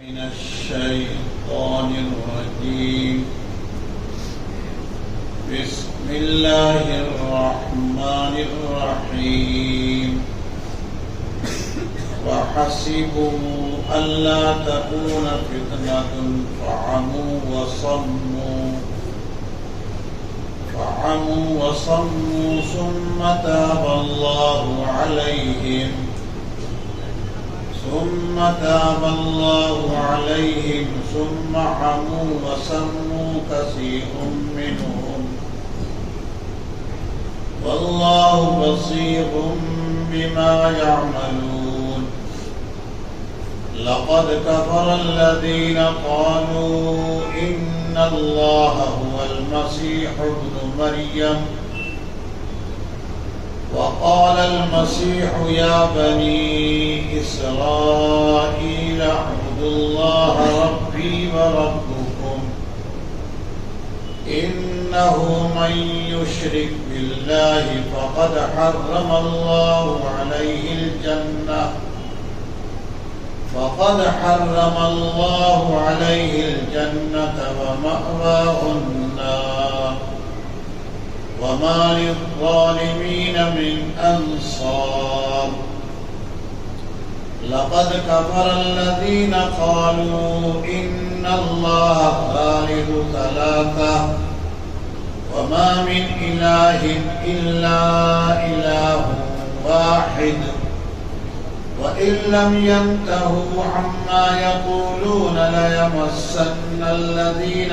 من الشيطان الرجيم. بسم الله الرحمن الرحيم. وحسبوا ألا تكون فتنة فعموا وصموا ثم تاب الله عليهم ثم عموا وصموا كثير منهم والله بصير بما يعملون. لقد كفر الذين قالوا إن الله هو المسيح ابن مريم وقال المسيح يا بني إسرائيل اعبدوا الله ربي وربكم إنه من يشرك بالله فقد حرم الله عليه الجنة ومأواه النار وما للظالمين من أنصار. لقد كفر الذين قالوا إن الله ثالث ثلاثة وما من إله إلا إله واحد وإن لم ينتهوا عما يقولون ليمسن الذين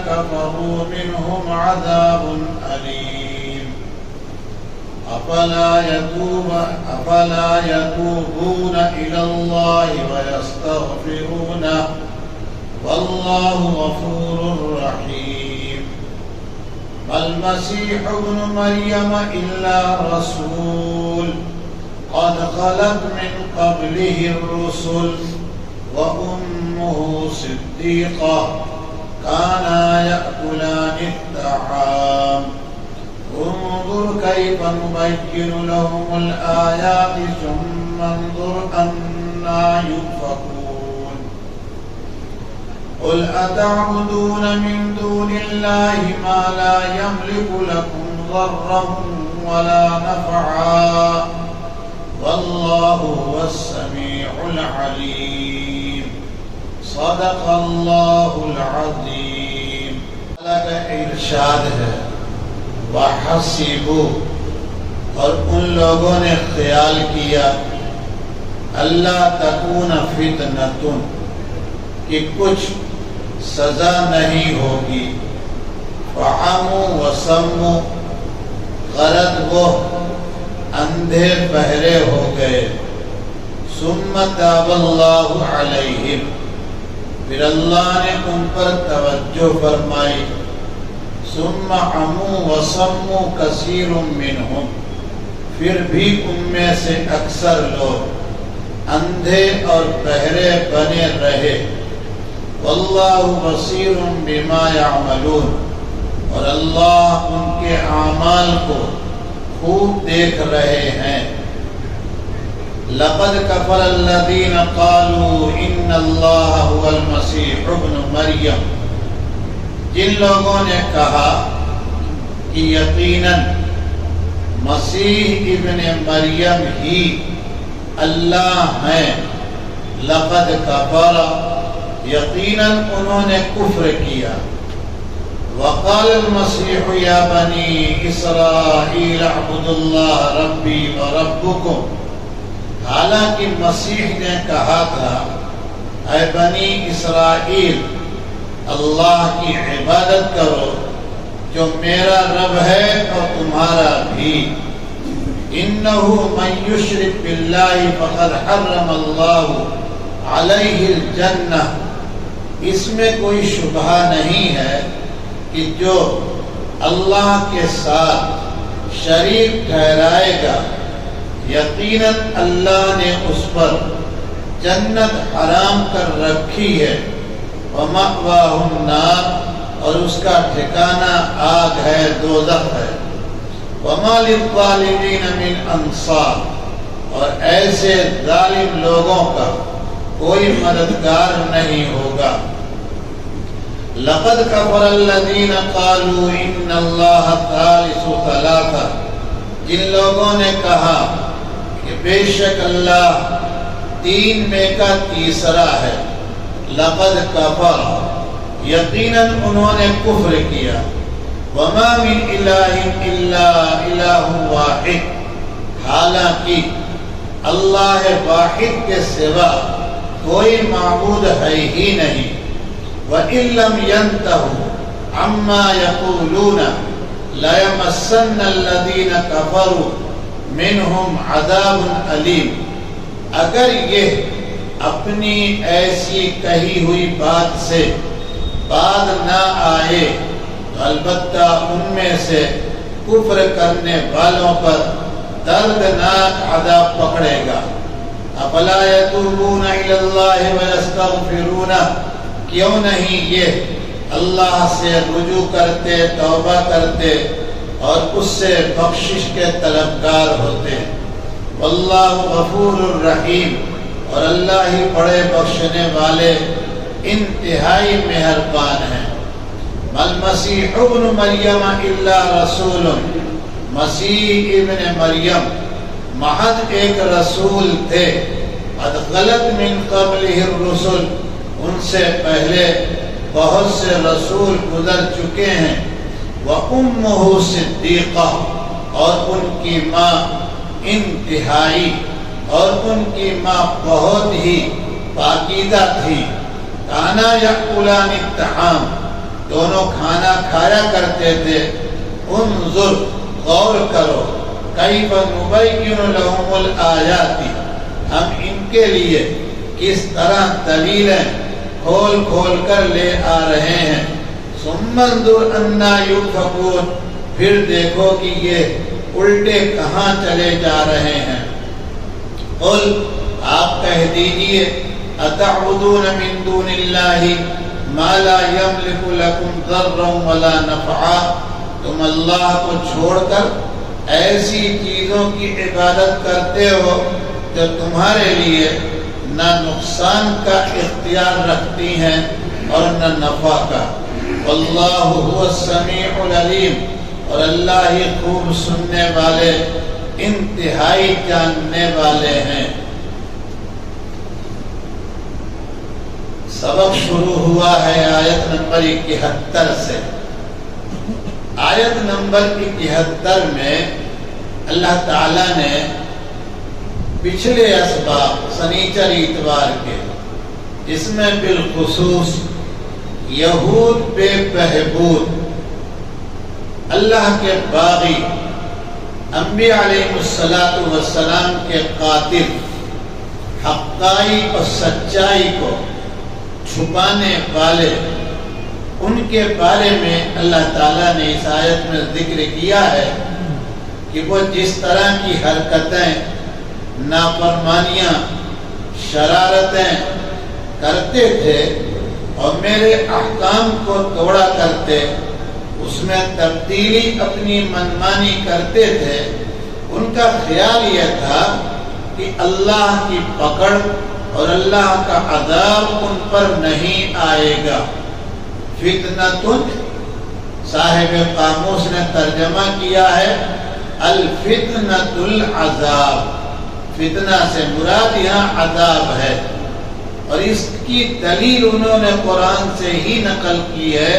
كفروا منهم عذاب أليم. أفلا يتوبون إلى الله ويستغفرونه والله غفور رحيم. ما المسيح ابن مريم إلا رسول قد خلت من قبله الرسل وأمه صديقة كانا يأكلان الطعام انظر كيف نبين لهم الآيات ثم انظر أنا يؤفكون. قل أتعبدون من دون الله ما لا يملك لكم ضرا ولا نفعا والله هو السميع العليم. صدق اللہ العظیم. اللہ کا ارشاد ہے وَحَسِبُوا، اور ان لوگوں نے خیال کیا اللہ تکون فتنۃ، کہ کچھ سزا نہیں ہوگی، فعموا وصموا، غرض وہ اندھے بہرے ہو گئے، ثم تاب اللہ علیہم، پھر اللہ نے ان پر توجہ فرمائی، ثم عموا وصموا کثیر منہم، پھر بھی ان میں سے اکثر لوگ اندھے اور بہرے بنے رہے، واللہ بصیر بما یعملون، اور اللہ ان کے اعمال کو خوب دیکھ رہے ہیں۔ لقد کفر الذین قالوا ان اللہ هو المسیح ابن مریم، جن لوگوں نے کہا کہ یقیناً مسیح ابن مریم ہی اللہ ہیں، لقد کفر، یقیناً انہوں نے کفر کیا، وقال المسیح یا بنی اسرائیل اعبدوا اللہ ربی وربکم، حالانکہ مسیح نے کہا تھا اے بنی اسرائیل اللہ کی عبادت کرو جو میرا رب ہے اور تمہارا بھی، انہ من یشرک باللہ فقد حرم اللہ علیہ الجنہ، اس میں کوئی شبہ نہیں ہے کہ جو اللہ کے ساتھ شریک ٹھہرائے گا یقیناً اللہ نے اس پر جنت حرام کر رکھی ہے، وَمَأْوَاهُ النَّارُ، اور اس کا ٹھکانہ آگ ہے، دوزخ ہے، وَمَا لِلظَّالِمِينَ مِنْ أَنصَارٍ، اور ایسے ظالم لوگوں کا کوئی مددگار نہیں ہوگا۔ لقد کفر الذین قالوا ان اللہ ثالث ثلاثہ، جن لوگوں نے کہا کہ بے شک اللہ تین میں کا تیسرا ہے، لقد کفر، یقیناً انہوں نے کفر کیا، وما من الہ الا الہ واحد، حالانکہ اللہ واحد کے سوا کوئی معبود ہے ہی نہیں، وَإِن لَّمْ يَنْتَهُوا عَمَّا يَقُولُونَ لَيَمَسَّنَّ الَّذِينَ كَفَرُوا مِنْهُمْ عَذَابٌ أَلِيمٌ، اگر یہ اپنی ایسی کہی ہوئی بات سے بعد نہ آئے تو البتہ ان میں سے کفر کرنے والوں پر دردناک عذاب پکڑے گا۔ افلا یتوبون الی اللہ ویستغفرون، کیوں نہیں یہ اللہ سے رجوع کرتے، توبہ کرتے اور اس سے بخشش کے طلبگار ہوتے۔ واللہ غفور الرحیم، اور اللہ ہی بڑے بخشنے والے انتہائی مہربان ہیں۔ المسیح ابن مریم الا رسول، مسیح ابن مریم محض ایک رسول تھے، قد خلت من قبلہ الرسل، ان سے پہلے بہت سے رسول گزر چکے ہیں، وَأُمُّهُ صِدِّيقَةٌ، اور ان کی ماں انتہائی، اور ان کی ماں بہت ہی پاکیزہ تھی۔ کانا یأکلان الطعام، دونوں کھانا کھایا کرتے تھے۔ انظر، غور کرو، کیف نبین لہم الآیات، ہم ان کے لیے کس طرح دلیلیں کھول کھول کر لے آ رہے ہیں۔ ثم انظر انا یؤفکون، پھر دیکھو کہ یہ الٹے کہاں چلے جا رہے ہیں۔ قل، آپ کہہ دیجئے، اتعبدون من دون اللہ ما لا یملک لکم ضرا ولا نفعا، تم اللہ کو چھوڑ کر ایسی چیزوں کی عبادت کرتے ہو جو تمہارے لیے نہ نقصان کا اختیار رکھتی ہیں اور نہ نفع کا۔ واللہ هو السمیع العلیم، اور اللہ ہی خوب سننے والے، انتہائی جاننے والے ہیں۔ سبق شروع ہوا ہے آیت نمبر 71 سے۔ آیت نمبر 71 میں اللہ تعالیٰ نے پچھلے اسباب سنیچر اتوار کے، جس میں بالخصوص یہود بے بہبود، اللہ کے باغی، انبیاء علیہ السلام کے قاتل، حقائی اور سچائی کو چھپانے والے، ان کے بارے میں اللہ تعالیٰ نے اس آیت میں ذکر کیا ہے کہ وہ جس طرح کی حرکتیں، نافرمانیاں، شرارتیں کرتے تھے اور میرے احکام کو توڑا کرتے، اس میں تبدیلی اپنی منمانی کرتے تھے، ان کا خیال یہ تھا کہ اللہ کی پکڑ اور اللہ کا عذاب ان پر نہیں آئے گا۔ فتنۃ، صاحب قاموس نے ترجمہ کیا ہے الفتنۃ العذاب، فتنہ سے مراد یہاں عذاب ہے، اور اس کی دلیل انہوں نے قرآن سے ہی نقل کی ہے،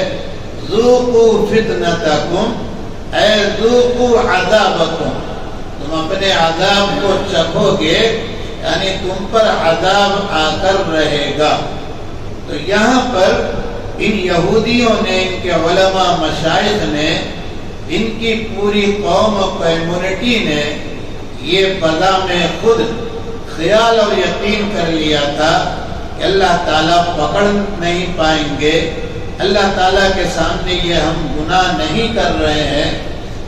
ذوقوا فتنتکم اے ذوقوا عذابکم، تم اپنے عذاب کو چکھو گے، یعنی تم پر عذاب آ کر رہے گا۔ تو یہاں پر ان یہودیوں نے، ان کے علماء مشائخ نے، ان کی پوری قوم و کمیونٹی نے یہ بذام خود خیال اور یقین کر لیا تھا کہ اللہ تعالیٰ پکڑ نہیں پائیں گے، اللہ تعالیٰ کے سامنے یہ ہم گناہ نہیں کر رہے ہیں،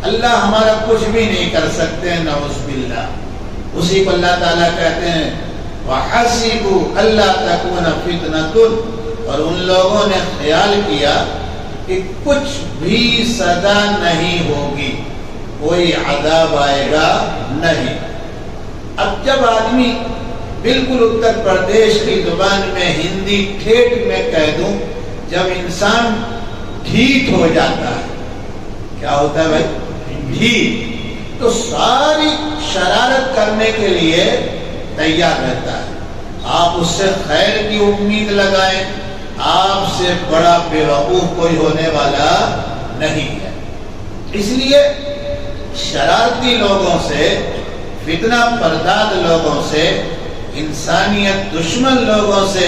اللہ ہمارا کچھ بھی نہیں کر سکتے، نعوذ باللہ۔ اسی کو اللہ تعالیٰ کہتے ہیں وَحَسِبُوا أَلَّا تَكُونَ فِتْنَةٌ، اور ان لوگوں نے خیال کیا کہ کچھ بھی سزا نہیں ہوگی، کوئی عذاب آئے گا نہیں۔ اب جب آدمی بالکل اتر پردیش کی زبان میں ہندی ٹھیٹھ میں کہہ دوں، جب انسان ڈھیٹ ہو جاتا ہے، کیا ہوتا ہے بھائی؟ ڈھیٹ، تو ساری شرارت کرنے کے لیے تیار رہتا ہے۔ آپ اس سے خیر کی امید لگائیں، آپ سے بڑا بیوقوف کوئی ہونے والا نہیں ہے۔ اس لیے شرارتی لوگوں سے، فتنہ پرداد لوگوں سے، انسانیت دشمن لوگوں سے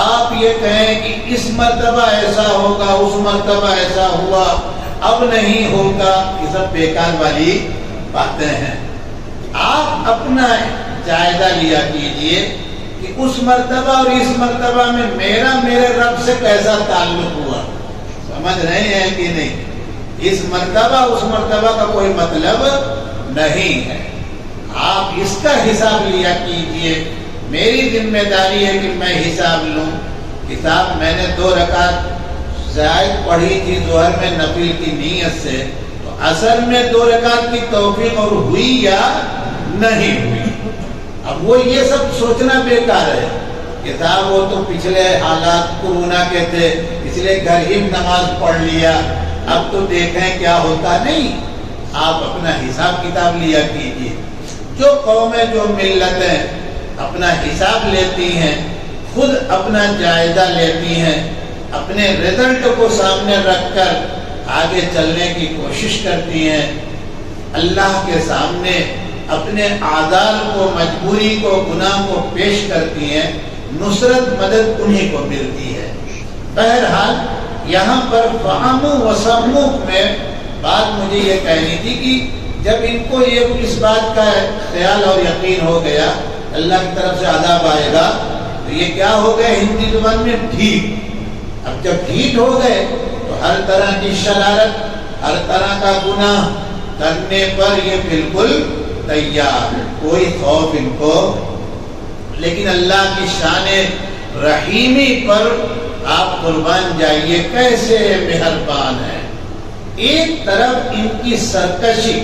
آپ یہ کہیں کہ اس مرتبہ ایسا ہوگا، اس مرتبہ ایسا ہوا، اب نہیں ہوگا، یہ سب بیکار والی باتیں ہیں۔ آپ اپنا جائزہ لیا کیجئے کہ اس مرتبہ اور اس مرتبہ میں میرے رب سے کیسا تعلق ہوا، سمجھ رہے ہیں کہ نہیں؟ اس مرتبہ اس مرتبہ کا کوئی مطلب نہیں ہے۔ آپ اس کا حساب لیا کیجئے۔ میری ذمہ داری ہے کہ میں حساب لوں۔ کتاب میں نے 2 رکعت زائد پڑھی تھی ظہر میں نفل کی نیت سے، تو اصل میں 2 رکعت کی توفیق اور ہوئی یا نہیں ہوئی؟ اب وہ یہ سب سوچنا بیکار ہے کہ صاحب وہ تو پچھلے حالات کورونا کے تھے اس لیے گھر ہی نماز پڑھ لیا، اب تو دیکھیں کیا ہوتا۔ نہیں، آپ اپنا حساب کتاب لیا کیجیے۔ جو قومیں، جو ملتیں اپنا حساب لیتی ہیں، خود اپنا جائزہ لیتی ہیں، اپنے رزلٹ کو سامنے رکھ کر آگے چلنے کی کوشش کرتی ہیں، اللہ کے سامنے اپنے اعذار کو، مجبوری کو، گناہ کو پیش کرتی ہیں، نصرت مدد انہی کو ملتی ہے۔ بہرحال یہاں پر فہمو و سمو میں بات مجھے یہ کہنی تھی کہ جب ان کو یہ اس بات کا خیال اور یقین ہو گیا اللہ کی طرف سے عذاب آئے گا، تو یہ کیا ہو گئے ہندی زبان میں؟ ڈھیٹ۔ اب جب ڈھیٹ ہو گئے تو ہر طرح کی شرارت، ہر طرح کا گناہ کرنے پر یہ بالکل تیار، کوئی خوف ان کو۔ لیکن اللہ کی شان رحیمی پر آپ قربان جائیے، کیسے مہربان ہے۔ ایک طرف ان کی سرکشی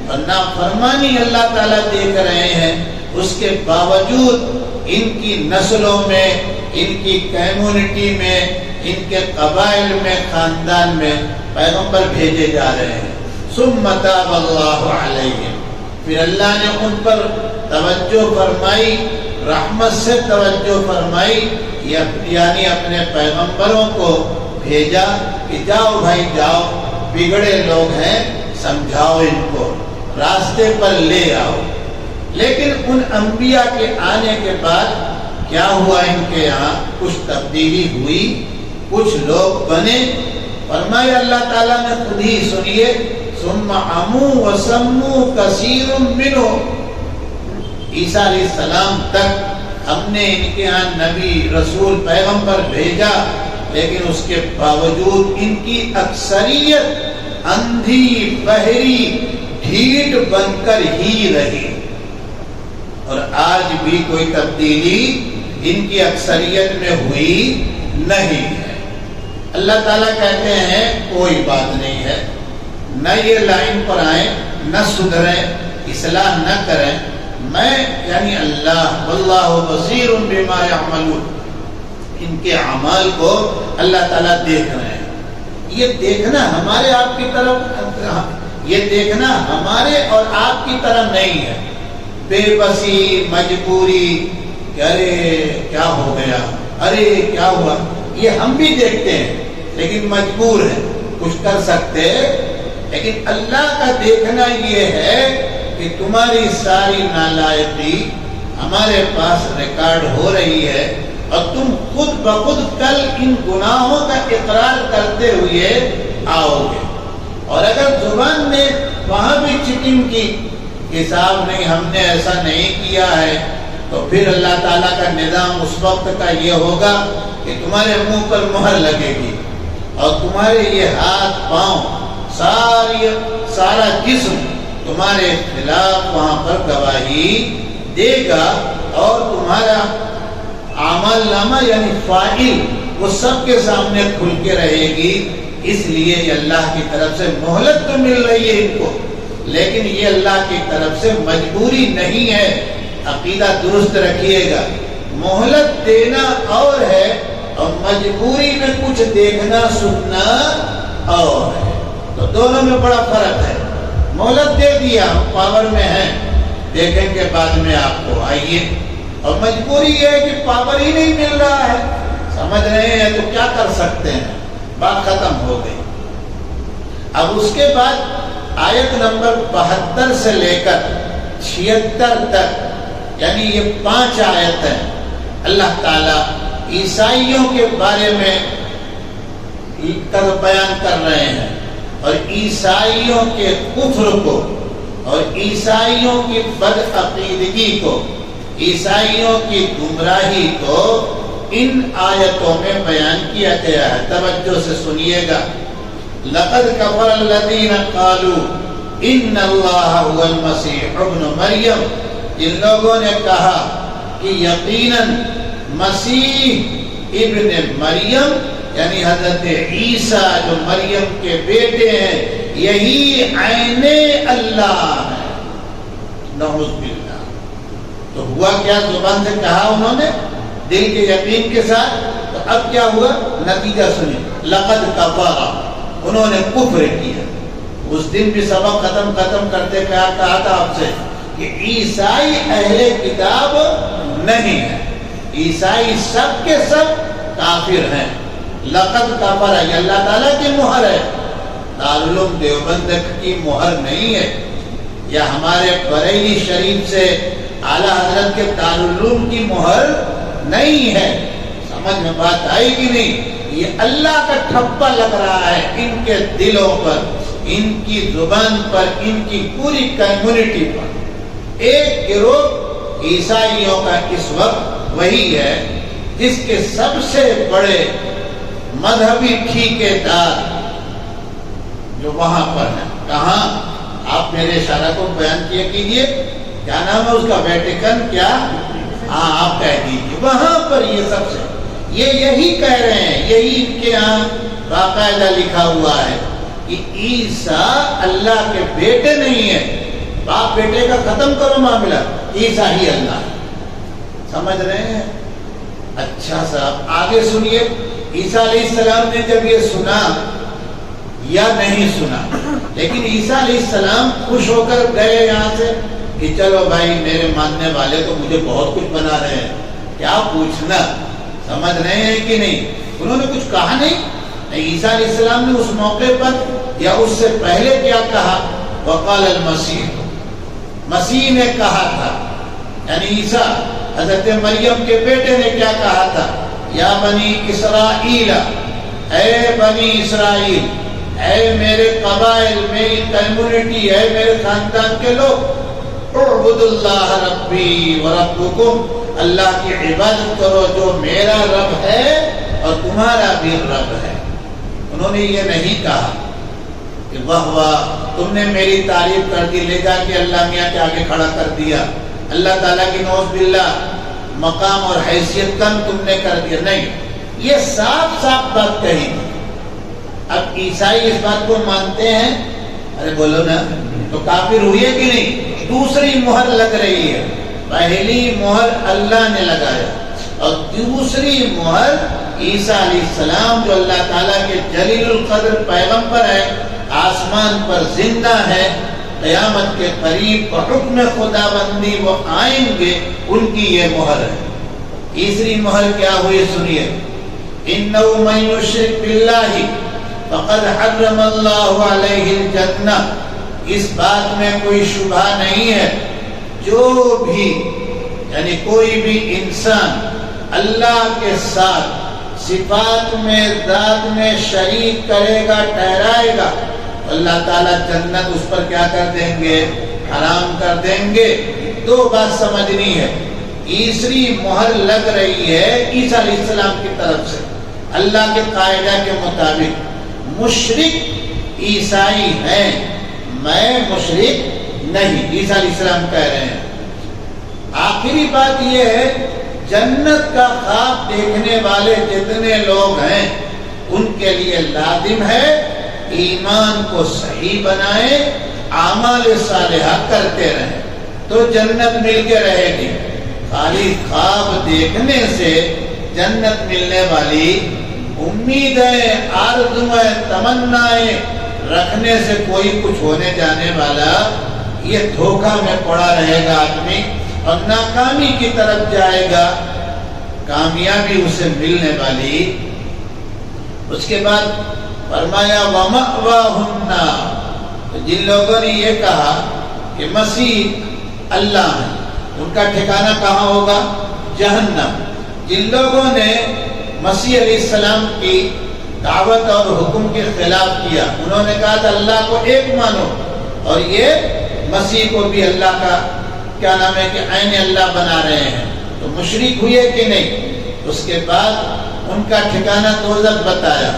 اور نافرمانی اللہ تعالیٰ دیکھ رہے ہیں، اس کے باوجود ان کی نسلوں میں، ان کی کمیونٹی میں، ان کے قبائل میں، خاندان میں پیغمبر بھیجے جا رہے ہیں۔ ثم تاب اللہ علیہم، پھر اللہ نے ان پر توجہ فرمائی، رحمت سے توجہ فرمائی، یعنی اپنے پیغمبروں کو بھیجا کہ جاؤ بھائی جاؤ، بگڑے لوگ ہیں، سمجھاؤ ان کو، راستے پر لے آؤ۔ لیکن ان انبیاء کے آنے کے بعد کیا ہوا؟ ان کے یہاں کچھ تبدیلی ہوئی، کچھ لوگ بنے۔ فرمایا اللہ تعالیٰ نے خود ہی، سنیے، ثم عمو وسمو کثیر منہم، عیسیٰ علیہ السلام تک ہم نے ان کے یہاں نبی، رسول، پیغمبر بھیجا، لیکن اس کے باوجود ان کی اکثریت اندھی، بہری، ڈھیٹ بن کر ہی رہی، اور آج بھی کوئی تبدیلی ان کی اکثریت میں ہوئی نہیں ہے۔ اللہ تعالیٰ کہتے ہیں کوئی بات نہیں ہے، نہ یہ لائن پر آئیں، نہ سدھریں، اصلاح نہ کریں، میں یعنی اللہ، واللہ بصیر بما یعملون، ان کے اعمال کو اللہ تعالیٰ دیکھ رہے ہیں۔ یہ دیکھنا ہمارے آپ کی طرف، یہ دیکھنا ہمارے اور آپ کی طرح نہیں ہے۔ بے بسی، مجبوری، کہ ارے کیا ہو گیا، ارے کیا ہوا، یہ ہم بھی دیکھتے ہیں لیکن مجبور ہیں، کچھ کر سکتے، لیکن اللہ کا دیکھنا یہ ہے کہ تمہاری ساری نالائقی ہمارے پاس ریکارڈ ہو رہی ہے، اور تم خود بخود کل ان گناہوں کا اقرار کرتے ہوئے آؤ گے۔ اور اگر زبان نے وہاں بھی چٹنگ کی، حساب نہیں، ہم نے ایسا نہیں کیا ہے، تو پھر اللہ تعالیٰ کا نظام اس وقت کا یہ ہوگا کہ تمہارے منہ پر مہر لگے گی، اور تمہارے یہ ہاتھ، پاؤں، سارا جسم تمہارے خلاف وہاں پر گواہی دے گا، اور تمہارا اعمال نامہ یعنی فاعل وہ سب کے سامنے کھل کے رہے گی۔ اس لیے اللہ کی طرف سے مہلت تو مل رہی ہے ان کو، لیکن یہ اللہ کی طرف سے مجبوری نہیں ہے، عقیدہ درست رکھیے گا۔ مہلت دینا اور ہے اور مجبوری میں کچھ دیکھنا سننا اور ہے، تو دونوں میں بڑا فرق ہے۔ مہلت دے دیا، ہم پاور میں ہیں، دیکھیں گے بعد میں آپ کو، آئیے، اور مجبوری یہ ہے کہ پاور ہی نہیں مل رہا ہے، سمجھ رہے ہیں، تو کیا کر سکتے ہیں، بات ختم ہو گئی۔ اب اس کے بعد آیت نمبر 72 سے لے کر 76 تک، یعنی یہ 5 آیت ہیں، اللہ تعالیٰ عیسائیوں کے بارے میں بیان کر رہے ہیں، اور عیسائیوں کے کفر کو اور عیسائیوں کی بدعقیدگی کو، عیسائیوں کی گمراہی کو ان آیتوں میں بیان کیا گیا ہے۔ توجہ سے سنیے گا۔ لقد کفر الذین قالوا ان اللہ هو المسیح ابن مریم، جن لوگوں نے کہا کہ یقیناً مسیح ابن مریم یعنی حضرت عیسیٰ جو مریم کے بیٹے ہیں، یہی عین اللہ ہے، نعوذ باللہ۔ تو ہوا کیا؟ زبان سے کہا انہوں نے، دل کے یقین کے ساتھ، تو اب کیا ہوا؟ نتیجہ سنیں، لقد کفر، انہوں نے کفر کیا۔ اس دن بھی سبق ختم کرتے کیا کہا تھا آپ سے کہ عیسائی اہل کتاب نہیں ہے، عیسائی سب کے سب کافر ہیں۔ لقد کفر، یہ اللہ تعالیٰ کی مہر ہے، دارالعلوم دیوبند کی مہر نہیں ہے، یا ہمارے بریلی شریف سے اعلیٰ حضرت کے دارالعلوم کی مہر نہیں ہے۔ سمجھ میں بات آئے گی نہیں؟ یہ اللہ کا ٹھپا لگ رہا ہے ان کے دلوں پر، ان کی زبان پر، ان کی پوری کمیونٹی پر۔ ایک گروہ عیسائیوں کا اس وقت وہی ہے جس کے سب سے بڑے مذہبی ٹھیکیدار جو وہاں پر ہیں، کہاں؟ آپ میرے اشارہ کو بیان کیا کیجئے، کیا نام ہے اس کا؟ ویٹیکن، کیا؟ ہاں آپ کہہ دیجئے، وہاں پر یہ سب سے یہی کہہ رہے ہیں، یہی ان کے یہاں باقاعدہ لکھا ہوا ہے کہ عیسیٰ اللہ کے بیٹے نہیں ہیں، باپ بیٹے کا ختم کرو معاملہ، عیسیٰ ہی اللہ ہے۔ سمجھ رہے ہیں؟ اچھا صاحب آگے سنیے، عیسیٰ علیہ السلام نے جب یہ سنا یا نہیں سنا، لیکن عیسیٰ علیہ السلام خوش ہو کر گئے یہاں سے کہ چلو بھائی میرے ماننے والے تو مجھے بہت کچھ بنا رہے ہیں، کیا پوچھنا، سمجھ رہے ہیں کہ نہیں؟ انہوں نے کچھ کہا نہیں۔ عیسیٰ علیہ السلام نے اس موقع پر یا اس سے پہلے کیا کہا؟ وقال المسیح، مسیح نے کہا تھا، یعنی عیسیٰ حضرت مریم کے بیٹے نے کیا کہا تھا؟ یا بنی اسرائیل، اے بنی اسرائیل، اے میرے قبائل، میری کمیونٹی، اے میرے خاندان کے لوگ، اعبد اللہ ربی وربکم، اللہ کی عبادت کرو جو میرا رب ہے اور تمہارا بھی رب ہے۔ انہوں نے یہ نہیں کہا کہ واہ واہ تم نے میری تعریف کر دی، لے جا کے اللہ میاں کے آگے کھڑا کر دیا، اللہ تعالیٰ کی نعوذ باللہ مقام اور حیثیت کم تم نے کر دیا، نہیں، یہ صاف صاف بات کہی۔ اب عیسائی اس بات کو مانتے ہیں، ارے بولو نا، تو کافر ہوئے کہ نہیں؟ دوسری مہر لگ رہی ہے، پہلی مہر اللہ نے لگایا اور دوسری مہر عیسیٰ علیہ السلام جو اللہ تعالیٰ کے جلیل القدر پیغمبر ہے، آسمان پر زندہ ہے، قیامت کے قریب حکم خدا بندی وہ آئیں گے، ان کی یہ مہر ہے۔ تیسری مہر کیا ہوئی سنیے، اِنَّهُ مَن يُشْرِكْ بِاللَّهِ فَقَدْ حَرَّمَ اللَّهُ عَلَيْهِ الْجَنَّةَ، اس بات میں کوئی شبہ نہیں ہے، جو بھی یعنی کوئی بھی انسان اللہ کے ساتھ صفات میں ذات میں شریک کرے گا، ٹھہرائے گا، اللہ تعالیٰ جنت اس پر کیا کر دیں گے؟ حرام کر دیں گے۔ دو بات سمجھنی ہے، تیسری مہر لگ رہی ہے عیسیٰ علیہ السلام کی طرف سے، اللہ کے قاعدہ کے مطابق مشرک عیسائی ہیں، میں مشرک نہیں، عیسیٰ علیہ السلام کہہ رہے ہیں۔ آخری بات یہ ہے، جنت کا خواب دیکھنے والے جتنے لوگ ہیں ان کے لیے لازم ہے ایمان کو صحیح بنائیں، اعمال صالحہ کرتے رہیں تو جنت مل کے رہے گی۔ خالی خواب دیکھنے سے جنت ملنے والی امیدیں، آرزویں، تمنائیں رکھنے سے کوئی کچھ ہونے جانے والا، یہ دھوکہ میں پڑا رہے گا آدمی اور ناکامی کی طرف جائے گا، کامیابی اسے ملنے والی۔ اس کے بعد فرمایا وَمَأْوَاهُ النَّارُ، جن لوگوں نے یہ کہا کہ مسیح اللہ ہے، ان کا ٹھکانہ کہاں ہوگا؟ جہنم۔ جن لوگوں نے مسیح علیہ السلام کی دعوت اور حکم کے خلاف کیا، انہوں نے کہا تھا اللہ کو ایک مانو، اور یہ مسیح کو بھی اللہ کا کیا نام ہے کہ عین اللہ بنا رہے ہیں، تو مشرک ہوئے کہ نہیں؟ اس کے بعد ان کا ٹھکانہ دوزخ بتایا۔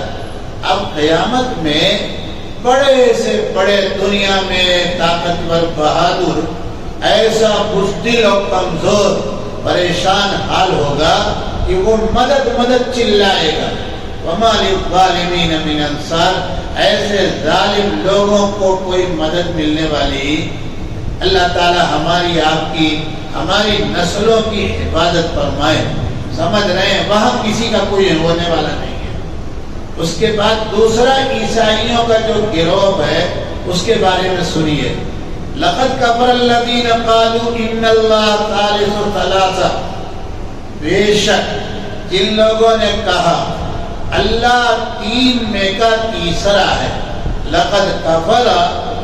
اب قیامت میں بڑے سے بڑے دنیا میں طاقتور بہادر ایسا بزدل اور کمزور پریشان حال ہوگا کہ وہ مدد مدد چلائے گا۔ وَمَا لِلظَّالِمِينَ مِنْ أَنصَارٍ، ایسے ظالم لوگوں کو کوئی مدد ملنے والی۔ اللہ تعالی ہماری، آپ کی، ہماری نسلوں کی حفاظت فرمائے۔ سمجھ رہے ہیں وہاں کسی کا کوئی ہونے والا نہیں ہے۔ اس کے بعد دوسرا عیسائیوں کا جو گروہ ہے اس کے بارے میں سنیے۔ لَقَدْ كَفَرَ الَّذِينَ قَالُوا إِنَّ اللَّهَ ثَالِثُ ثَلَاثَةٍ، بے شک جن لوگوں نے کہا اللہ تین میں کا تیسرا ہے، لَقَدْ كَفَرَ،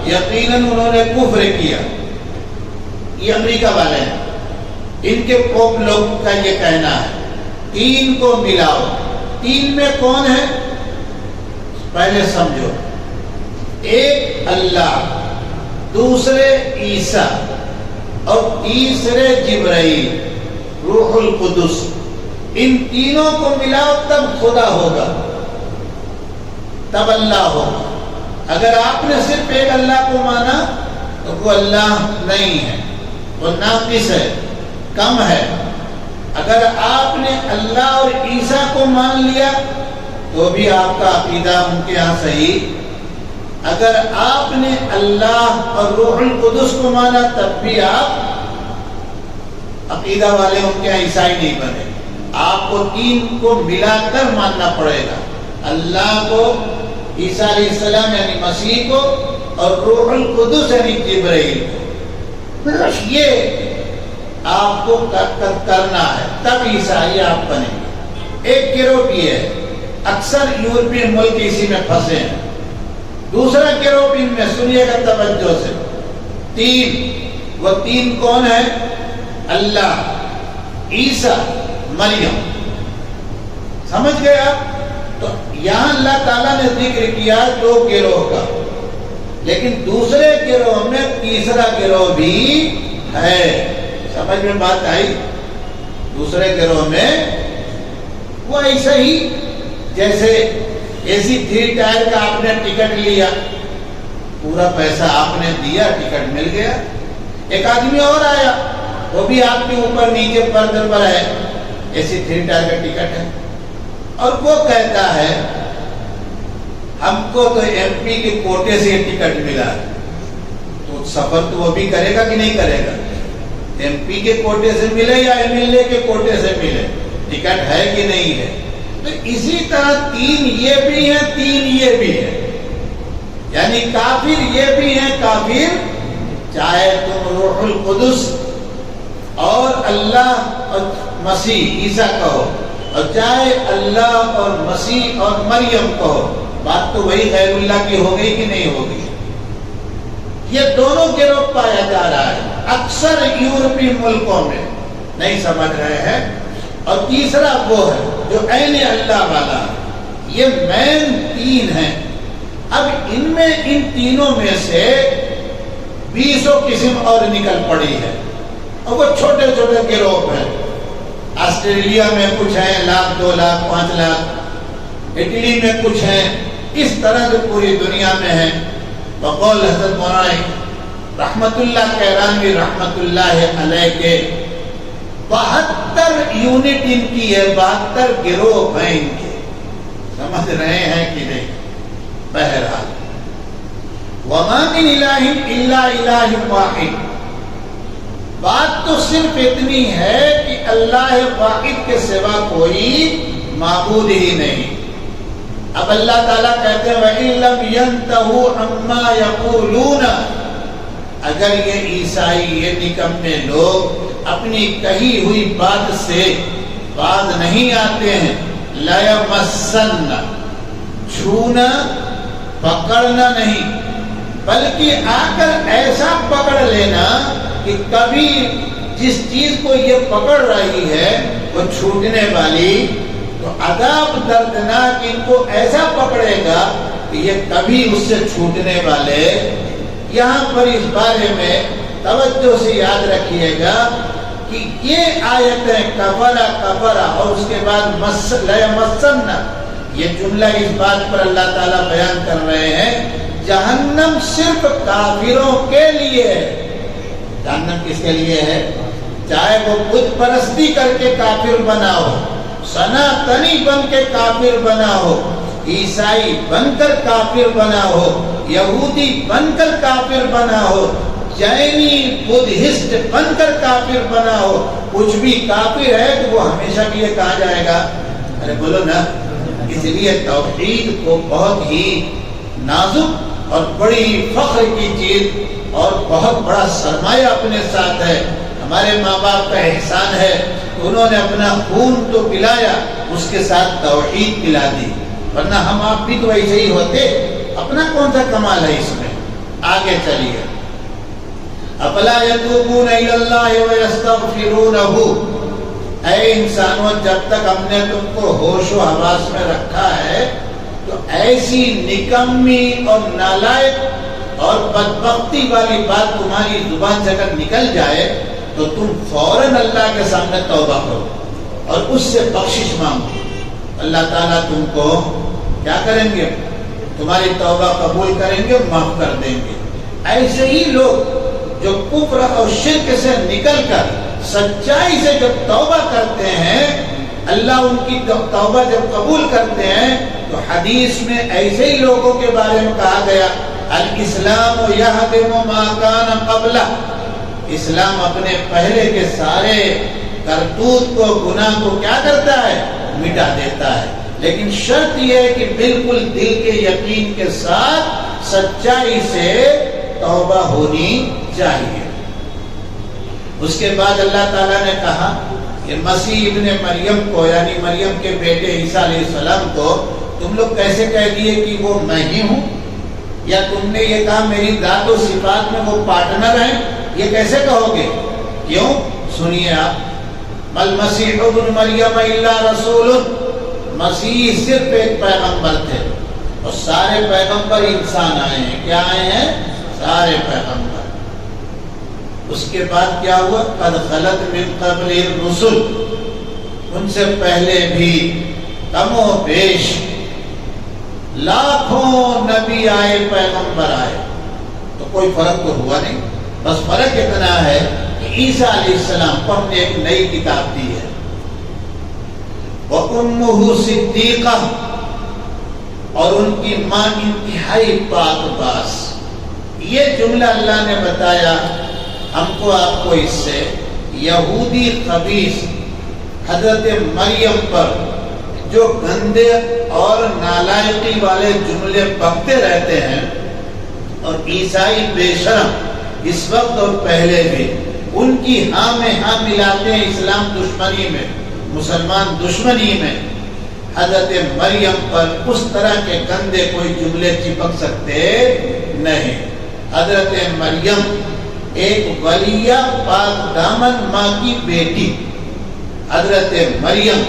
یقیناً انہوں نے کفر کیا۔ یہ امریکہ والے ہیں، ان کے پوپ لوگ کا یہ کہنا ہے تین کو ملاؤ۔ تین میں کون ہے؟ پہلے سمجھو، ایک اللہ، دوسرے عیسیٰ، اور تیسرے جبرائیل روح القدس۔ ان تینوں کو ملاؤ تب خدا ہوگا، تب اللہ ہوگا۔ اگر آپ نے صرف ایک اللہ کو مانا تو وہ اللہ نہیں ہے، وہ ناقص ہے، کم ہے۔ اگر آپ نے اللہ اور عیسیٰ کو مان لیا تو بھی آپ کا عقیدہ ان کے ہاں صحیح۔ اگر آپ نے اللہ اور روح القدس کو مانا تب بھی آپ عقیدہ والے ان کے ہاں عیسائی نہیں بنے۔ آپ کو تین کو ملا کر ماننا پڑے گا، اللہ کو، عیسیٰ علیہ السلام یعنی مسیح کو، اور روح القدس یعنی جبرائیل کو۔ یہ آپ کو کرنا ہے تب عیسائی آپ بنیں گے۔ ایک گروہ بھی ہے، اکثر یورپین ملک اسی میں پھنسے ہیں۔ دوسرا گروہ ان میں سنیے گا توجہ سے، تین، وہ تین کون ہے؟ اللہ، عیسیٰ، مریم۔ سمجھ گئے آپ؟ تو یہاں اللہ تعالیٰ نے ذکر کیا دو گروہ کا، لیکن دوسرے گروہ میں تیسرا گروہ بھی ہے۔ سمجھ میں بات آئی؟ دوسرے گروہ میں وہ ایسا ہی جیسے AC 3 ٹائر کا آپ نے ٹکٹ لیا، پورا پیسہ آپ نے دیا، ٹکٹ مل گیا۔ ایک آدمی اور آیا، وہ بھی آپ کے اوپر نیچے پردے پر ہے، AC 3 ٹائر کا ٹکٹ ہے، اور وہ کہتا ہے ہم کو تو MP کے کوٹے سے یہ ٹکٹ ملا ہے، تو سفر تو وہ بھی کرے گا کہ نہیں کرے گا؟ MP کے کوٹے سے ملے یا MLA کے کوٹے سے ملے، ٹکٹ ہے کہ نہیں ہے؟ تو اسی طرح تین یہ بھی ہیں، تین یہ بھی ہیں، یعنی کافر یہ بھی ہیں کافر، چاہے تم روح القدس اور اللہ اور مسیح عیسیٰ کہو، اور چاہے اللہ اور مسیح اور مریم کہو، بات تو وہی غیر اللہ کی ہو گئی کہ نہیں ہوگی؟ یہ دونوں گروہ پایا جا رہا ہے اکثر یورپی ملکوں میں، نہیں سمجھ رہے ہیں۔ اور تیسرا وہ ہے جو عین اللہ والا، یہ مین تین ہیں۔ اب ان میں ان تینوں میں سے 20 قسم اور نکل پڑی ہے، اور وہ چھوٹے چھوٹے گروہ ہیں۔ آسٹریلیا میں کچھ ہیں 1 لاکھ 2 لاکھ 5 لاکھ، اٹلی میں کچھ ہیں، اس طرح سے پوری دنیا میں ہیں۔ بقول حضرت مولانا رحمت اللہ کیرانوی رحمت اللہ علیہ کے 72 یونٹ ان کی ہے، 72 گروہ ہیں ان کے۔ سمجھ رہے ہیں کہ نہیں؟ بہرحال وما من الہ الا الہ واحد. بات تو صرف اتنی ہے کہ اللہ واحد کے سوا کوئی معبود ہی نہیں. اب اللہ تعالیٰ کہتے ہیں وَإِن لَّمْ يَنْتَهُوا عَمَّا يَقُولُونَ، اگر یہ عیسائی، یہ نکمے لوگ اپنی کہی ہوئی بات سے باز نہیں آتے ہیں، لَيَمَسَّنَّ، چھونا پکڑنا نہیں، بلکہ آ کر ایسا پکڑ لینا کہ کبھی جس چیز کو یہ پکڑ رہی ہے وہ چھوٹنے والی، تو عذاب دردناک ان کو ایسا پکڑے گا کہ یہ کبھی اس سے چھوٹنے والے. یہاں پر اس بارے میں توجہ سے یاد رکھیے گا کہ یہ آیتیں کفرا اور اس کے بعد لَيَمَسَّنَّ، یہ جملہ اس بات پر اللہ تعالیٰ بیان کر رہے ہیں جہنم صرف کافروں کے لیے ہے. جہنم کس کے لیے ہے؟ چاہے وہ بت پرستی کر کے کافر بنا ہو، سناتنی بن کے کافر بنا ہو، عیسائی بن کر کافر بنا ہو، یہودی بن کر کافر بنا ہو، جینی بدھسٹ بن کر کافر بنا ہو، کچھ بھی کافر ہے تو وہ ہمیشہ کے لیے کہا جائے گا. ارے بولو نا. اس لیے توحید کو بہت ہی نازک اور بڑی فخر کی چیز اور بہت بڑا سرمایہ اپنے ساتھ ہے. ہمارے ماں باپ کا احسان ہے، انہوں نے اپنا خون تو پلایا، اس کے ساتھ توحید پلا دی، ورنہ ہم آپ بھی تو ایسے ہی ہوتے. اپنا کون سا کمال ہے اس میں؟ آگے چلیے. افلا یتوبون الی اللہ ویستغفرونہ، اے انسانوں جب تک ہم نے تم کو ہوش و حواس میں رکھا ہے تو ایسی نکمی اور نالائق اور بدبختی والی بات تمہاری زبان سے اگر نکل جائے تو تم فوراً اللہ کے سامنے توبہ کرو اور اس سے بخشش مانگو. اللہ تعالیٰ تم کو کیا کریں گے؟ تمہاری توبہ قبول کریں گے، معاف کر دیں گے. ایسے ہی لوگ جو کفر اور شرک سے نکل کر سچائی سے جب توبہ کرتے ہیں، اللہ ان کی توبہ جب قبول کرتے ہیں تو حدیث میں ایسے ہی لوگوں کے بارے میں کہا گیا الاسلام یہدم ما کان قبلہ، اسلام اپنے پہلے کے سارے کرتوت کو، گناہ کو کیا کرتا ہے؟ مٹا دیتا ہے. لیکن شرط یہ ہے کہ بالکل دل کے یقین کے ساتھ سچائی سے توبہ ہونی چاہیے. اس کے بعد اللہ تعالیٰ نے کہا کہ مسیح ابن مریم کو، یعنی مریم کے بیٹے عیسیٰ علیہ السلام کو تم لوگ کیسے کہہ دیے کہ وہ میں ہی ہوں؟ یا تم نے یہ کہا میری ذات و صفات میں وہ پارٹنر ہیں؟ یہ کیسے کہو گے؟ کیوں؟ سنیے آپ. المسیح ابن مریم الا رسول، مسیح صرف ایک پیغمبر تھے اور سارے پیغمبر انسان آئے ہیں. کیا آئے ہیں؟ سارے پیغمبر. اس کے بعد کیا ہوا؟ قد خلت من قبل الرسل، ان سے پہلے بھی کم و بیش لاکھوں نبی آئے، پیغمبر آئے، تو کوئی فرق تو ہوا نہیں. بس فرق اتنا ہے کہ عیسیٰ علیہ السلام کو ہم نے ایک نئی کتاب دی ہے. وَأُمُّهُ صِدِّيقَةٌ، اور ان کی ماں انتہائی پاک باز. یہ جملہ اللہ نے بتایا ہم کو، آپ کو. اس سے یہودی خبیث حضرت مریم پر جو گندے اور نالائقی والے جملے بکتے رہتے ہیں، اور عیسائی بے شرم اس وقت اور پہلے بھی ان کی ہاں میں ہاں ملاتے ہیں اسلام دشمنی میں، مسلمان دشمنی میں. حضرت مریم پر اس طرح کے گندے کوئی جملے چپک سکتے نہیں. حضرت مریم ایک ولیہ پاک دامن ماں کی بیٹی. حضرت مریم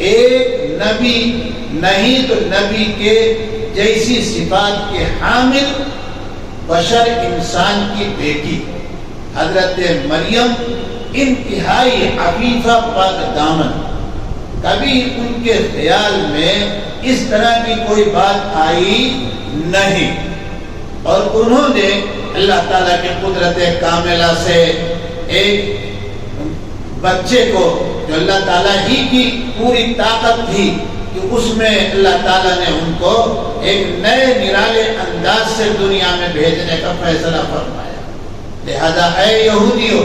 ایک نبی نہیں تو نبی کے جیسی صفات کے حامل بشر انسان کی بیٹی. حضرت مریم انتہائی عفیفہ پاک دامن. کبھی ان کے خیال میں اس طرح کی کوئی بات آئی نہیں، اور انہوں نے اللہ تعالیٰ کی قدرت کاملہ سے ایک بچے کو، جو اللہ تعالیٰ ہی کی پوری طاقت تھی، کہ اس میں اللہ تعالیٰ نے ان کو ایک نئے نرالے انداز سے دنیا میں بھیجنے کا فیصلہ فرمایا۔ لہذا اے یہودیوں،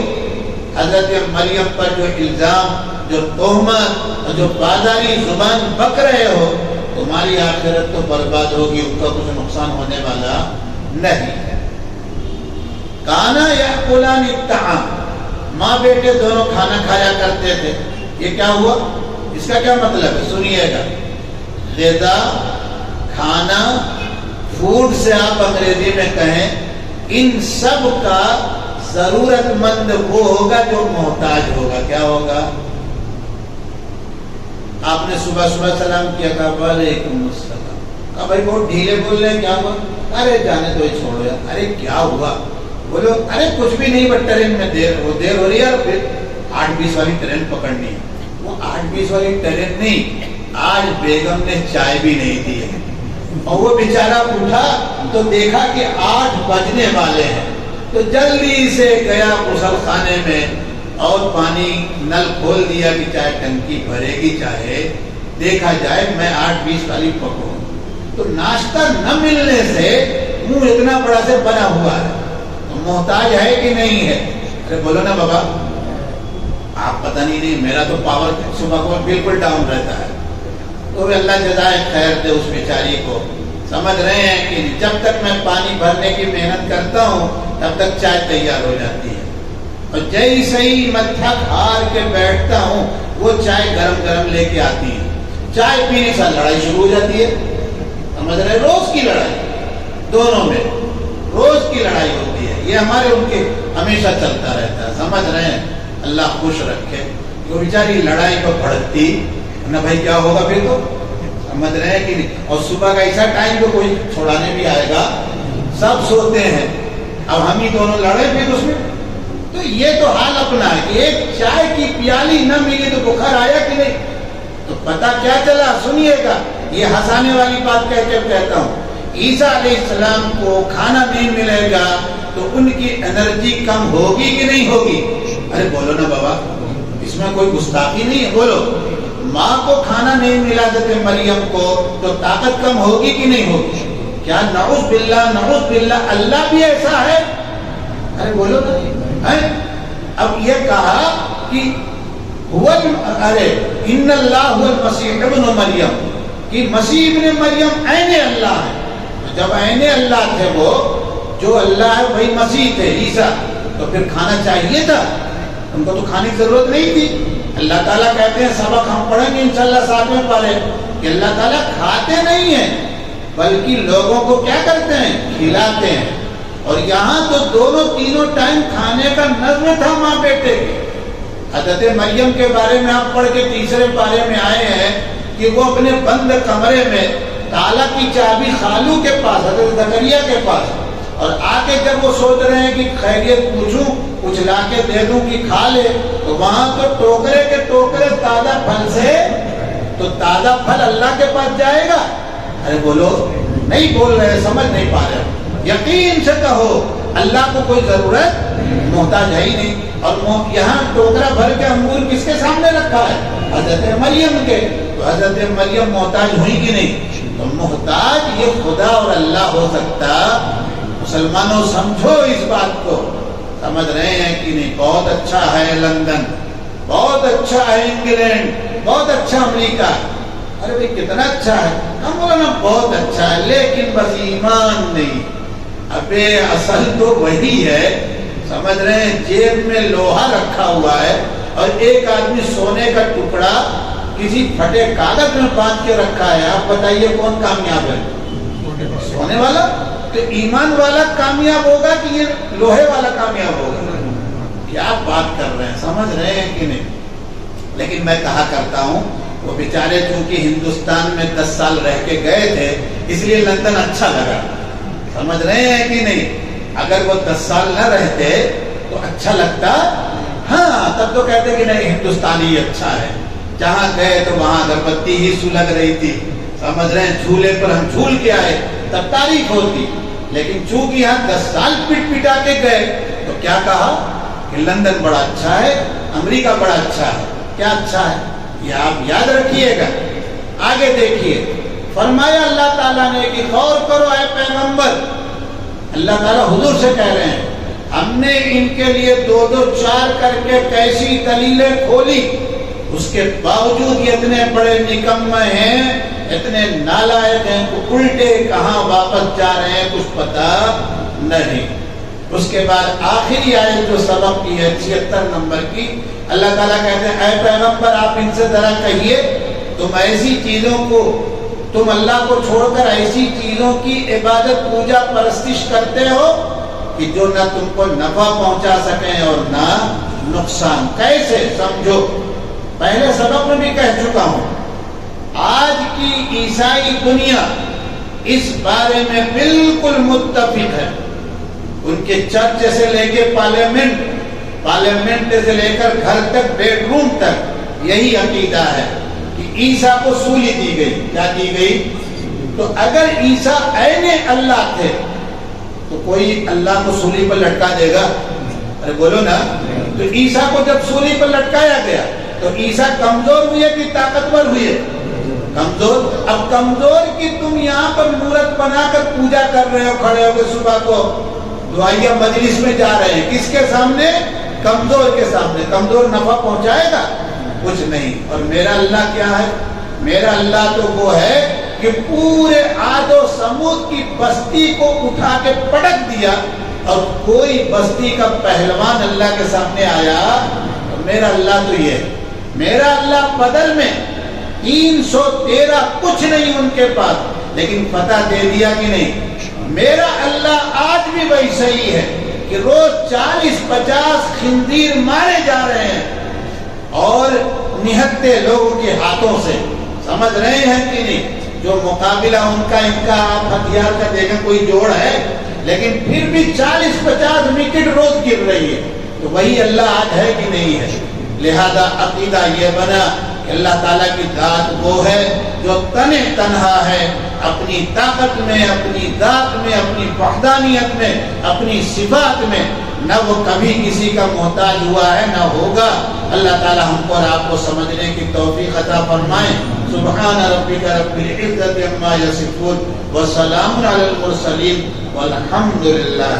حضرت مریم پر جو الزام، جو تہمت اور جو بازاری زبان بک رہے ہو، تمہاری آخرت تو برباد ہوگی، ان کا کچھ نقصان ہونے والا نہیں ہے۔ کانا یاکلان الطعام، ماں بیٹے دونوں کھانا کھایا کرتے تھے۔ یہ کیا ہوا؟ اس کا کیا مطلب ہے؟ سنیے گا۔ غذا، کھانا، فوڈ سے آپ انگریزی میں کہیں، ان سب کا ضرورت مند وہ ہوگا جو محتاج ہوگا۔ کیا ہوگا؟ آپ نے صبح صبح سلام کیا، کہا وعلیکم السلام، کہا بھائی بہت ڈھیلے بول رہے ہیں، کیا ہوا؟ ارے جانے دو، چھوڑو یار۔ ارے کیا ہوا؟ بولو ارے کچھ بھی نہیں، بٹ ٹرین میں دیر ہو رہی ہے، اور پھر 8:20 والی ٹرین پکڑنی ہے۔ وہ 8:20 والی ٹرین نہیں، آج بیگم نے چائے بھی نہیں دی ہے، اور وہ بیچارہ اٹھا تو دیکھا کہ 8 بجنے والے ہیں، تو جلدی سے گیا غسل خانے میں اور پانی نل کھول دیا کہ چائے ٹنکی بھرے گی، چاہے دیکھا جائے میں 8:20 والی پکڑوں۔ تو ناشتہ نہ ملنے سے منہ اتنا بڑا سے بنا ہوا ہے، تو محتاج ہے کہ نہیں ہے؟ ارے بولو نا بابا، آپ پتہ نہیں، میرا تو پاور صبح کو بالکل ڈاؤن رہتا ہے۔ تو اللہ جزائے خیر دے اس بیچاری کو۔ سمجھ رہے ہیں کہ جب تک میں پانی بھرنے کی محنت کرتا ہوں تب تک چائے تیار ہو جاتی ہے، اور جیسے ہی میں تھک ہار کے بیٹھتا ہوں وہ چائے گرم گرم لے کے آتی ہے۔ چائے پینے سے لڑائی شروع ہو جاتی ہے۔ سمجھ رہے ہیں؟ روز کی لڑائی، دونوں میں روز کی لڑائی ہوتی ہے۔ یہ ہمارے ان کے ہمیشہ چلتا رہتا ہے۔ سمجھ رہے ہیں؟ اللہ خوش رکھے۔ وہ بیچاری لڑائی کو بھڑکتی نہ، بھائی کیا ہوگا پھر؟ تو سمجھ رہے ہیں کہ نہیں؟ اور صبح کا ایسا ٹائم تو کوئی چھوڑانے بھی آئے گا، سب سوتے ہیں، اب ہم ہی دونوں لڑے پھر اس میں۔ تو یہ تو حال اپنا ہے کہ ایک چائے کی پیالی نہ ملی تو بخار آیا کہ نہیں؟ تو پتہ کیا چلا؟ سنیے گا، یہ ہنسانے والی بات کہہ کے کہتا ہوں، عیسیٰ علیہ السلام کو کھانا نہیں ملے گا تو ان کی انرجی کم ہوگی کہ نہیں ہوگی؟ ارے بولو نا بابا، اس میں کوئی گستاخی نہیں ہے، بولو۔ ماں کو کھانا نہیں ملا حضرت مریم کو تو طاقت کم ہوگی کہ نہیں ہوگی؟ کیا نعوذ باللہ، نعوذ باللہ، اللہ بھی ایسا ہے؟ ارے بولو نا۔ اب یہ کہا کہ ان اللہ هو المسیح ابن مریم، کہ مسیح ابن مریم عین اللہ ہے۔ جب عین اللہ تھے، وہ جو اللہ ہے وہی مسیح تھے عیسیٰ، تو پھر کھانا چاہیے تھا، ان کو تو کھانے کی ضرورت نہیں تھی۔ اللہ تعالیٰ کہتے ہیں، سبق ہم پڑھیں گے انشاءاللہ 7ویں پارے، کہ اللہ تعالیٰ کھاتے نہیں ہیں بلکہ لوگوں کو کیا کرتے ہیں؟ کھلاتے ہیں۔ اور یہاں تو دونوں تینوں ٹائم کھانے کا نظم تھا ماں بیٹے کے۔ حضرت مریم کے بارے میں آپ پڑھ کے 3 پارے میں آئے ہیں کہ وہ اپنے بند کمرے میں تالا کی چابی خالو کے پاس، حضرت زکریا کے پاس، اور آ کے جب وہ سوچ رہے ہیں کہ خیریت پوچھوں، کچھ لا کے دے دوں کہ کھا لے، تو وہاں تو ٹوکرے کے ٹوکرے تازہ پھل سے، تو تازہ پھل اللہ کے پاس جائے گا؟ ارے بولو، نہیں بول رہے، سمجھ نہیں پا رہے۔ یقین سے کہو اللہ کو کوئی ضرورت محتاج ہے ہی نہیں۔ اور یہاں ٹوکرا بھر کے انگور کس کے سامنے رکھا ہے؟ حضرت مریم کے۔ تو حضرت مریم محتاج ہوئی کہ نہیں؟ تو محتاج یہ خدا اور اللہ ہو سکتا۔ مسلمانوں سمجھو اس بات کو، سمجھ رہے ہیں کہ نہیں؟ بہت اچھا ہے لندن، بہت اچھا ہے انگلینڈ، بہت اچھا امریکہ۔ ارے بھائی کتنا اچھا ہے؟ ہم بولو نا بہت اچھا ہے، لیکن بس ایمان نہیں۔ ابے اصل تو وہی ہے، سمجھ رہے ہیں؟ جیب میں لوہا رکھا ہوا ہے اور ایک آدمی سونے کا ٹکڑا کسی پھٹے کاغذ میں باندھ کے رکھا ہے، آپ بتائیے کون کامیاب ہے؟ سونے والا؟ تو ایمان والا کامیاب ہوگا کہ یہ لوہے والا کامیاب ہوگا؟ کیا بات کر رہے ہیں، سمجھ رہے ہیں کہ نہیں؟ لیکن میں کہا کرتا ہوں، وہ بیچارے چونکہ ہندوستان میں 10 سال رہ کے گئے تھے اس لیے لندن اچھا لگا، سمجھ رہے ہیں کہ نہیں؟ اگر وہ 10 سال نہ رہتے تو اچھا لگتا؟ ہاں، تب تو کہتے کہ نہیں ہندوستان ہی اچھا ہے۔ جہاں گئے تو وہاں اگربتی ہی سلگ رہی تھی، سمجھ رہے ہیں؟ جھولے پر ہم جھول کے آئے تب تعریف ہوتی، لیکن چونکہ یہاں 10 سال پٹ پٹا کے گئے تو کیا کہا کہ لندن بڑا اچھا ہے، امریکہ بڑا اچھا ہے۔ کیا اچھا ہے؟ یہ آپ یاد رکھیے گا۔ آگے دیکھیے فرمایا اللہ تعالیٰ نے کہ غور کرو اے پیغمبر، اللہ تعالیٰ حضور سے کہہ رہے ہیں ہم نے ان کے لیے 2 4 کر کے کیسی دلیلیں کھولی، اس کے باوجود یہ اتنے بڑے نکمے ہیں، اتنے نالائق ہیں، الٹے کہاں واپس جا رہے ہیں کچھ پتا نہیں۔ اس کے بعد آخری آیت جو سبق کی ہے 76 نمبر کی، اللہ تعالیٰ کہتے ہیں اے پیغمبر آپ ان سے ذرا کہیے تم ایسی چیزوں کو، تم اللہ کو چھوڑ کر ایسی چیزوں کی عبادت پوجا پرستش کرتے ہو کہ جو نہ تم کو نفع پہنچا سکیں اور نہ نقصان۔ کیسے سمجھو، پہلے سبق میں بھی کہہ چکا ہوں، آج کی عیسائی دنیا اس بارے میں بالکل متفق ہے۔ ان کے چرچ سے لے کے پارلیمنٹ سے لے کر گھر تک، بیڈ روم تک یہی عقیدہ ہے کہ عیسیٰ کو سولی دی گئی۔ کیا دی گئی؟ تو اگر عیسیٰ عین اللہ تھے تو کوئی اللہ کو سولی پر لٹکا دے گا؟ ارے بولو نا۔ تو عیسیٰ کو جب سولی پر لٹکایا گیا تو عیسیٰ کمزور ہوئے کہ طاقتور ہوئے؟ کمزور۔ اب کمزور کی تم یہاں پر مورت بنا کر پوجا کر رہے ہو، کھڑے ہو کے صبح کو دعائیہ مجلس میں جا رہے ہیں، کس کے سامنے؟ کمزور کے سامنے۔ کمزور نفع پہنچائے گا؟ کچھ نہیں۔ اور میرا اللہ کیا ہے؟ میرا اللہ تو وہ ہے کہ پورے عاد و سمود کی بستی کو اٹھا کے پٹک دیا، اور کوئی بستی کا پہلوان اللہ کے سامنے آیا۔ میرا اللہ تو یہ ہے، میرا اللہ بدل میں 313 کچھ نہیں ان کے پاس، لیکن فتح دے دیا کہ نہیں؟ میرا اللہ آج بھی ویسا ہی ہے کہ روز 40-50 خنزیر مارے جا رہے ہیں اور نہتے لوگوں کے ہاتھوں سے۔ سمجھ رہے ہیں کہ نہیں؟ جو مقابلہ ان کا آپ ہتھیار کا دیکھیں کوئی جوڑ ہے، لیکن پھر بھی 40-50 وکٹ روز گر رہی ہے۔ تو وہی اللہ آج ہے کہ نہیں ہے؟ لہذا عقیدہ یہ بنا کہ اللہ تعالیٰ کی ذات وہ ہے جو تنہا ہے، اپنی طاقت میں، اپنی ذات میں، اپنی وحدانیت میں، اپنی صفات میں، نہ وہ کبھی کسی کا محتاج ہوا ہے نہ ہوگا۔ اللہ تعالیٰ ہم کو اور آپ کو سمجھنے کی توفیق عطا فرمائے۔ سبحان ربک رب العزت عما یصفون وسلام علی المرسلین والحمد للہ۔